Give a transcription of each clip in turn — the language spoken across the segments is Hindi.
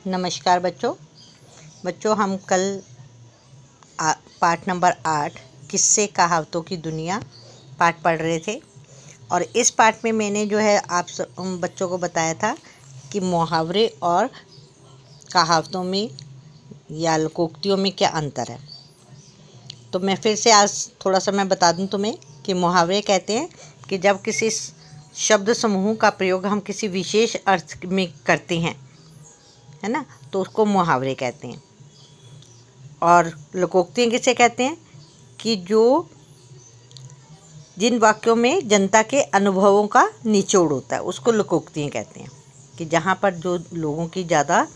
नमस्कार बच्चों हम कल पाठ नंबर 8 किस्से कहावतों की दुनिया पाठ पढ़ रहे थे। और इस पाठ में मैंने जो है आप बच्चों को बताया था कि मुहावरे और कहावतों में या लोकोक्तियों में क्या अंतर है। तो मैं फिर से आज थोड़ा सा मैं बता दूं तुम्हें कि मुहावरे कहते हैं कि जब किसी शब्द समूह का प्रयोग हम किसी विशेष अर्थ में करते हैं, है ना, तो उसको मुहावरे कहते हैं। और लोकोक्तियाँ किसे कहते हैं कि जिन वाक्यों में जनता के अनुभवों का निचोड़ होता है उसको लोकोक्तियाँ कहते हैं। कि जहाँ पर जो लोगों की ज़्यादा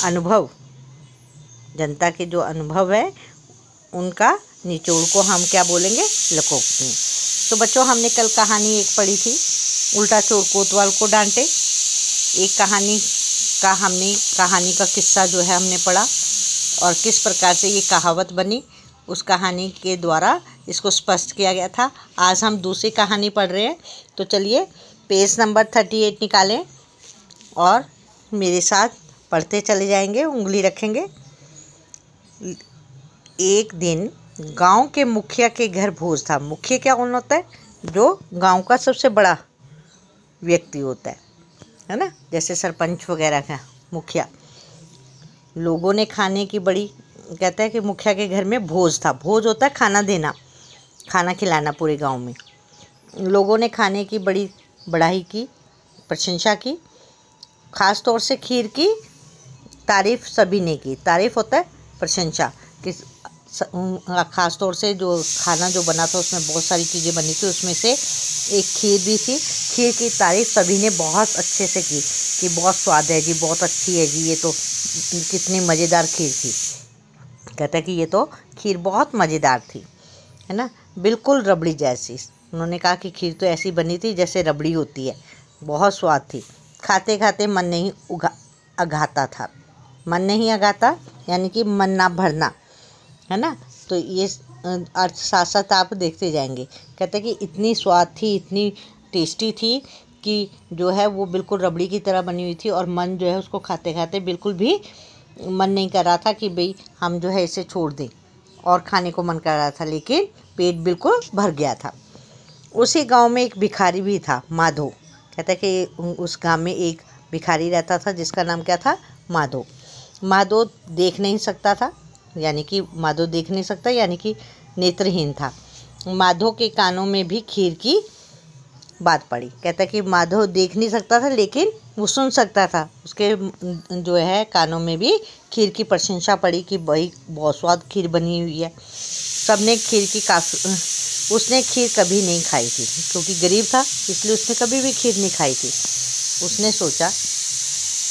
अनुभव, जनता के जो अनुभव है उनका निचोड़ को हम क्या बोलेंगे, लोकोक्तियाँ। तो बच्चों हमने कल कहानी एक पढ़ी थी, उल्टा चोर कोतवाल को डांटे। एक कहानी का किस्सा जो है हमने पढ़ा और किस प्रकार से ये कहावत बनी, उस कहानी के द्वारा इसको स्पष्ट किया गया था। आज हम दूसरी कहानी पढ़ रहे हैं। तो चलिए पेज नंबर 38 निकालें और मेरे साथ पढ़ते चले जाएंगे, उंगली रखेंगे। एक दिन गांव के मुखिया के घर भोज था। मुखिया क्या कौन होता है? जो गांव का सबसे बड़ा व्यक्ति होता है ना, जैसे सरपंच वगैरह का मुखिया। लोगों ने खाने की बड़ी, कहता है कि मुखिया के घर में भोज था। भोज होता है खाना देना, खाना खिलाना पूरे गांव में। लोगों ने खाने की बड़ी बड़ाई की, प्रशंसा की। ख़ास तौर से खीर की तारीफ़ सभी ने की। तारीफ़ होता है प्रशंसा। कि ख़ास तौर से जो खाना जो बना था उसमें बहुत सारी चीज़ें बनी थी, उसमें से एक खीर भी थी। खीर की तारीफ़ सभी ने बहुत अच्छे से की कि बहुत स्वाद है जी, बहुत अच्छी है जी, ये तो कितनी मज़ेदार खीर थी। कहता है कि ये तो खीर बहुत मज़ेदार थी, है ना, बिल्कुल रबड़ी जैसी। उन्होंने कहा कि खीर तो ऐसी बनी थी जैसे रबड़ी होती है, बहुत स्वाद थी। खाते खाते मन नहीं अघाता था। मन नहीं अघाता यानी कि मन ना भरना, है ना। तो ये अर्थ साथ साथ आप देखते जाएंगे। कहते हैं कि इतनी स्वाद थी, इतनी टेस्टी थी कि जो है वो बिल्कुल रबड़ी की तरह बनी हुई थी। और मन जो है उसको खाते खाते बिल्कुल भी मन नहीं कर रहा था कि भाई हम जो है इसे छोड़ दें, और खाने को मन कर रहा था, लेकिन पेट बिल्कुल भर गया था। उसी गांव में एक भिखारी भी था, माधो। कहता है कि उस गांव में एक भिखारी रहता था जिसका नाम क्या था, माधो। माधो देख नहीं सकता था, यानी कि माधो देख नहीं सकता यानी कि नेत्रहीन था। माधो के कानों में भी खीर की बात पड़ी। कहता है कि माधव देख नहीं सकता था लेकिन वो सुन सकता था। उसके जो है कानों में भी खीर की प्रशंसा पड़ी कि भाई बहुत स्वाद खीर बनी हुई है। सबने खीर की उसने खीर कभी नहीं खाई थी, क्योंकि गरीब था इसलिए उसने कभी भी खीर नहीं खाई थी। उसने सोचा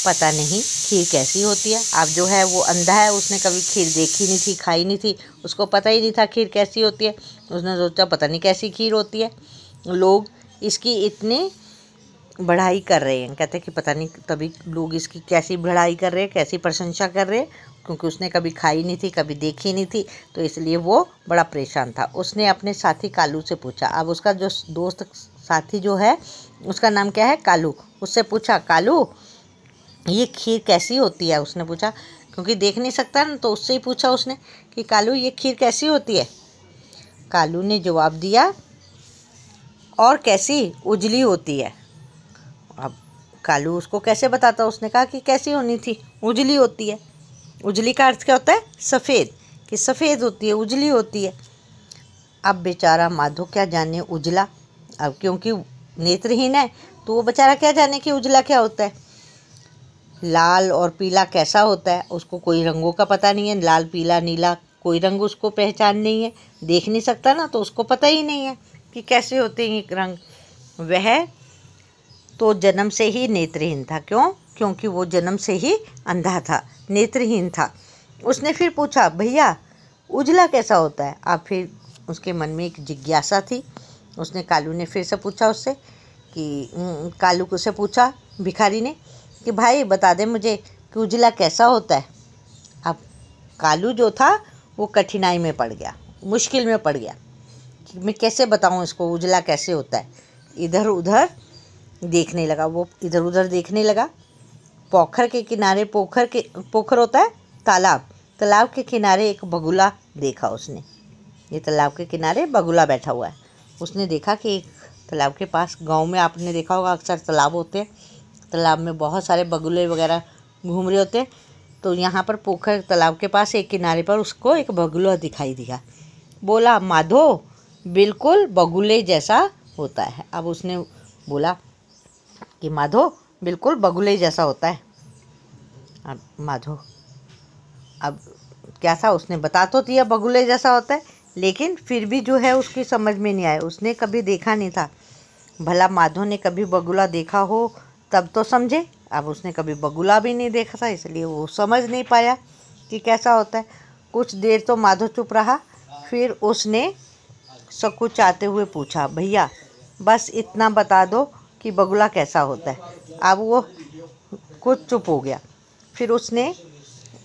पता नहीं खीर कैसी होती है। अब जो है वो अंधा है, उसने कभी खीर देखी नहीं थी, खाई नहीं थी, उसको पता ही नहीं था खीर कैसी होती है। उसने सोचा पता नहीं कैसी खीर होती है, लोग इसकी इतनी बढ़ाई कर रहे हैं। कहते हैं कि पता नहीं तभी लोग इसकी कैसी बढ़ाई कर रहे हैं, कैसी प्रशंसा कर रहे हैं, क्योंकि उसने कभी खाई नहीं थी, कभी देखी नहीं थी, तो इसलिए वो बड़ा परेशान था। उसने अपने साथी कालू से पूछा। अब उसका जो दोस्त साथी जो है उसका नाम क्या है, कालू। उससे पूछा, कालू ये खीर कैसी होती है? उसने पूछा, क्योंकि देख नहीं सकता ना, तो उससे ही पूछा उसने कि कालू ये खीर कैसी होती है? कालू ने जवाब दिया, और कैसी, उजली होती है। अब कालू उसको कैसे बताता? उसने कहा कि कैसी होनी थी, उजली होती है। उजली का अर्थ क्या होता है? सफ़ेद, कि सफ़ेद होती है, उजली होती है। अब बेचारा माधो क्या जाने उजला, अब क्योंकि नेत्रहीन है तो वो बेचारा क्या जाने कि उजला क्या होता है। लाल और पीला कैसा होता है उसको कोई रंगों का पता नहीं है। लाल पीला नीला कोई रंग उसको पहचान नहीं है, देख नहीं सकता ना, तो उसको पता ही नहीं है कि कैसे होते हैं ये रंग। वह तो जन्म से ही नेत्रहीन था। क्यों? क्योंकि वो जन्म से ही अंधा था, नेत्रहीन था। उसने फिर पूछा, भैया उजला कैसा होता है? अब फिर उसके मन में एक जिज्ञासा थी। उसने कालू ने फिर से पूछा उससे कि कालू को से पूछा भिखारी ने कि भाई बता दे मुझे कि उजला कैसा होता है। अब कालू जो था वो कठिनाई में पड़ गया, मुश्किल में पड़ गया कि मैं कैसे बताऊं इसको उजला कैसे होता है। इधर उधर देखने लगा, वो इधर उधर देखने लगा पोखर के किनारे, पोखर होता है तालाब, तालाब के किनारे एक बगुला देखा उसने। ये तालाब के किनारे बगुला बैठा हुआ है। उसने देखा कि एक तालाब के पास, गांव में आपने देखा होगा अक्सर तालाब होते हैं, तालाब में बहुत सारे बगुले वगैरह घूम रहे होते हैं। तो यहाँ पर पोखर तालाब के पास एक किनारे पर उसको एक बगुला दिखाई दिया। बोला, माधो बिल्कुल बगुले जैसा होता है। अब उसने बोला कि माधो बिल्कुल बगुले जैसा होता है। अब माधो अब क्या था, उसने बता तो दिया बगुले जैसा होता है, लेकिन फिर भी जो है उसकी समझ में नहीं आया। उसने कभी देखा नहीं था। भला माधो ने कभी बगुला देखा हो तब तो समझे। अब उसने कभी बगुला भी नहीं देखा था, इसलिए वो समझ नहीं पाया कि कैसा होता है। कुछ देर तो माधो चुप रहा, फिर उसने सकुचाते हुए पूछा, भैया बस इतना बता दो कि बगुला कैसा होता है। अब वो कुछ चुप हो गया। फिर उसने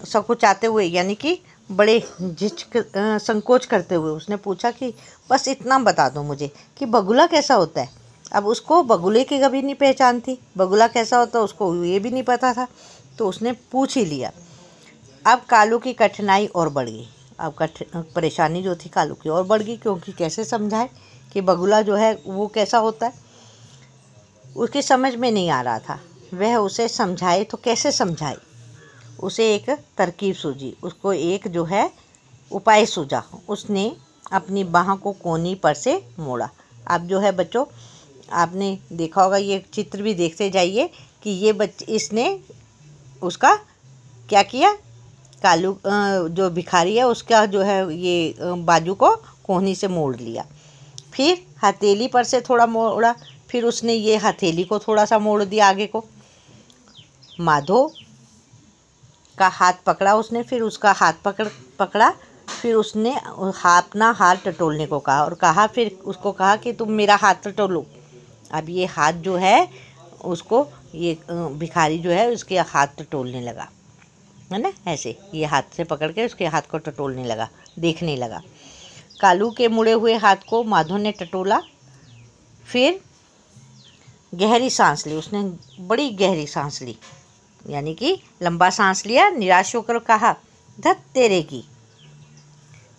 सकुचाते हुए, यानी कि बड़े संकोच करते हुए उसने पूछा कि बस इतना बता दो मुझे कि बगुला कैसा होता है। अब उसको बगुले की कभी नहीं पहचान थी, बगुला कैसा होता है उसको ये भी नहीं पता था, तो उसने पूछ ही लिया। अब कालू की कठिनाई और बढ़ गई। अब परेशानी जो थी कालू की और बढ़ गई, क्योंकि कैसे समझाए कि बगुला जो है वो कैसा होता है, उसकी समझ में नहीं आ रहा था। वह उसे समझाए तो कैसे समझाए। उसे एक तरकीब सूझी, उसको एक जो है उपाय सूझा। उसने अपनी बाह को कोनी पर से मोड़ा। अब जो है बच्चों, आपने देखा होगा, ये चित्र भी देखते जाइए कि ये इसने उसका क्या किया, कालू जो भिखारी है उसका जो है ये बाजू को कोहनी से मोड़ लिया। फिर हथेली पर से थोड़ा मोड़ा, फिर उसने ये हथेली को थोड़ा सा मोड़ दिया आगे को। माधो का हाथ पकड़ा उसने, फिर उसका हाथ पकड़ा, फिर उसने अपना हाथ टटोलने को कहा और कहा, फिर उसको कहा कि तुम मेरा हाथ टटोलो। अब ये हाथ जो है उसको, ये भिखारी जो है उसके हाथ टटोलने लगा, है ना, ऐसे ये हाथ से पकड़ के उसके हाथ को टटोलने लगा, देखने लगा। कालू के मुड़े हुए हाथ को माधो ने टटोला। फिर गहरी सांस ली उसने, बड़ी गहरी सांस ली, यानी कि लंबा सांस लिया। निराश होकर कहा, धत तेरे की,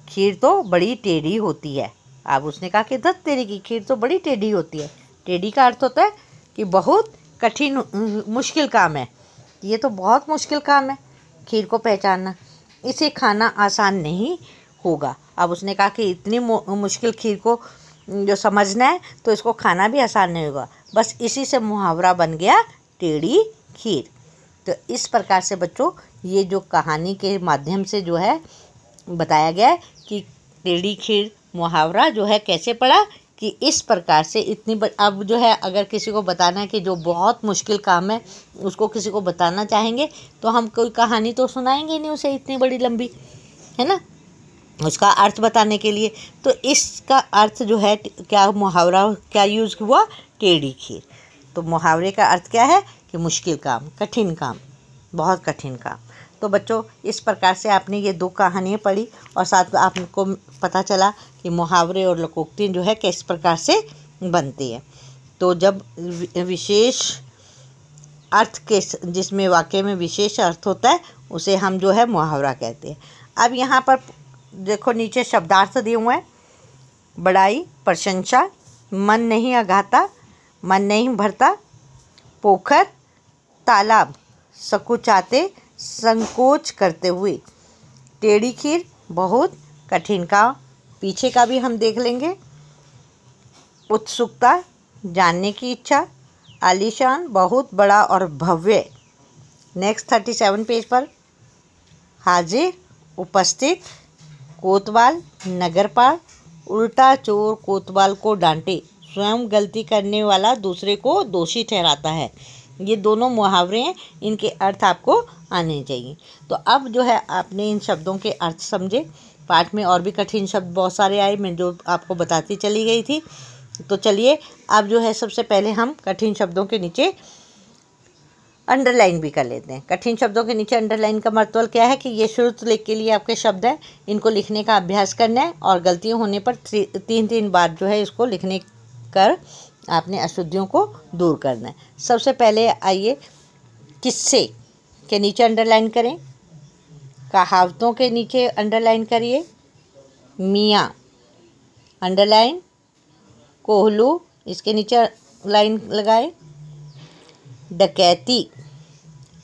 खीर तो बड़ी टेढ़ी होती है। अब उसने कहा कि धत तेरे की, खीर तो बड़ी टेढ़ी होती है। टेढ़ी का अर्थ होता है कि बहुत कठिन, मुश्किल काम है। ये तो बहुत मुश्किल काम है खीर को पहचानना, इसे खाना आसान नहीं होगा। अब उसने कहा कि इतनी मुश्किल खीर को जो समझना है तो इसको खाना भी आसान नहीं होगा। बस इसी से मुहावरा बन गया टेढ़ी खीर। तो इस प्रकार से बच्चों ये जो कहानी के माध्यम से जो है बताया गया है कि टेढ़ी खीर मुहावरा जो है कैसे पड़ा, कि इस प्रकार से अब जो है अगर किसी को बताना है कि जो बहुत मुश्किल काम है उसको किसी को बताना चाहेंगे तो हम कोई कहानी तो सुनाएंगे नहीं उसे इतनी बड़ी लंबी, है ना, उसका अर्थ बताने के लिए। तो इसका अर्थ जो है क्या, मुहावरा क्या यूज़ हुआ, टेढ़ी खीर। तो मुहावरे का अर्थ क्या है कि मुश्किल काम, कठिन काम, बहुत कठिन काम। तो बच्चों इस प्रकार से आपने ये 2 कहानियाँ पढ़ी और साथ में आपको पता चला कि मुहावरे और लोकोक्ति जो है किस प्रकार से बनती है। तो जब विशेष अर्थ के, जिसमें वाक्य में विशेष अर्थ होता है उसे हम जो है मुहावरा कहते हैं। अब यहाँ पर देखो नीचे शब्दार्थ दिए हुए हैं। बड़ाई, प्रशंसा, मन नहीं अघाता, मन नहीं भरता, पोखर, तालाब, सकुचाते, संकोच करते हुए, टेढ़ी खीर, बहुत कठिन काम, पीछे का भी हम देख लेंगे, उत्सुकता, जानने की इच्छा, आलीशान, बहुत बड़ा और भव्य। नेक्स्ट 37 पेज पर, हाजिर, उपस्थित, कोतवाल, नगरपाल, उल्टा चोर कोतवाल को डांटे, स्वयं गलती करने वाला दूसरे को दोषी ठहराता है। ये दोनों मुहावरे हैं, इनके अर्थ आपको आने चाहिए। तो अब जो है आपने इन शब्दों के अर्थ समझे। पाठ में और भी कठिन शब्द बहुत सारे आए, मैं जो आपको बताती चली गई थी। तो चलिए अब जो है सबसे पहले हम कठिन शब्दों के नीचे अंडरलाइन भी कर लेते हैं। कठिन शब्दों के नीचे अंडरलाइन का मतलब क्या है कि ये शुरुत लेख के लिए आपके शब्द हैं, इनको लिखने का अभ्यास करना है और गलतियाँ होने पर 3 बार जो है इसको लिखने कर आपने अशुद्धियों को दूर करना है। सबसे पहले आइए किससे, के नीचे अंडरलाइन करें, कहावतों के नीचे अंडरलाइन करिए, मियाँ अंडरलाइन, कोहलू इसके नीचे लाइन लगाए, डकैती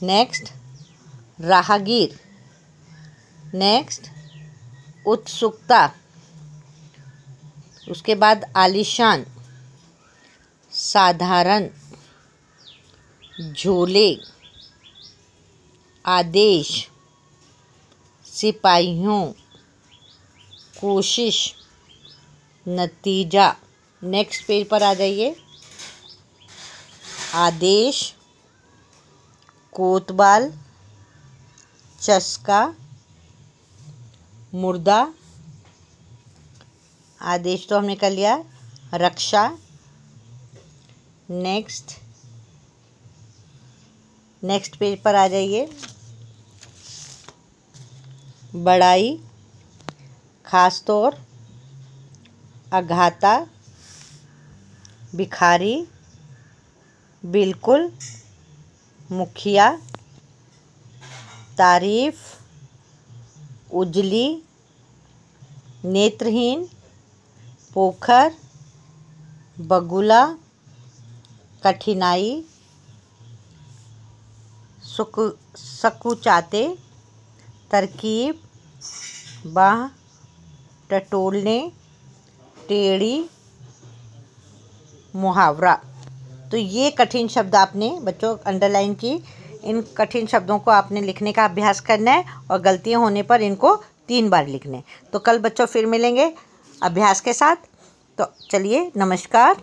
नेक्स्ट, राहगीर नेक्स्ट, उत्सुकता, उसके बाद आलीशान, साधारण, झोले, आदेश, सिपाहियों, कोशिश, नतीजा। नेक्स्ट पेज पर आ जाइए। आदेश, कोतवाल, चस्का, मुर्दा, आदेश तो हमने कर लिया, रक्षा। नेक्स्ट पेज पर आ जाइए। बड़ाई, खासतौर, अघाता, भिखारी, बिल्कुल, मुखिया, तारीफ, उजली, नेत्रहीन, पोखर, बगुला, कठिनाई, सकुचाते, तरकीब, बाह, टटोलने, टेढ़ी, मुहावरा। तो ये कठिन शब्द आपने बच्चों अंडरलाइन की। इन कठिन शब्दों को आपने लिखने का अभ्यास करना है और गलतियां होने पर इनको 3 बार लिखने। तो कल बच्चों फिर मिलेंगे अभ्यास के साथ। तो चलिए, नमस्कार।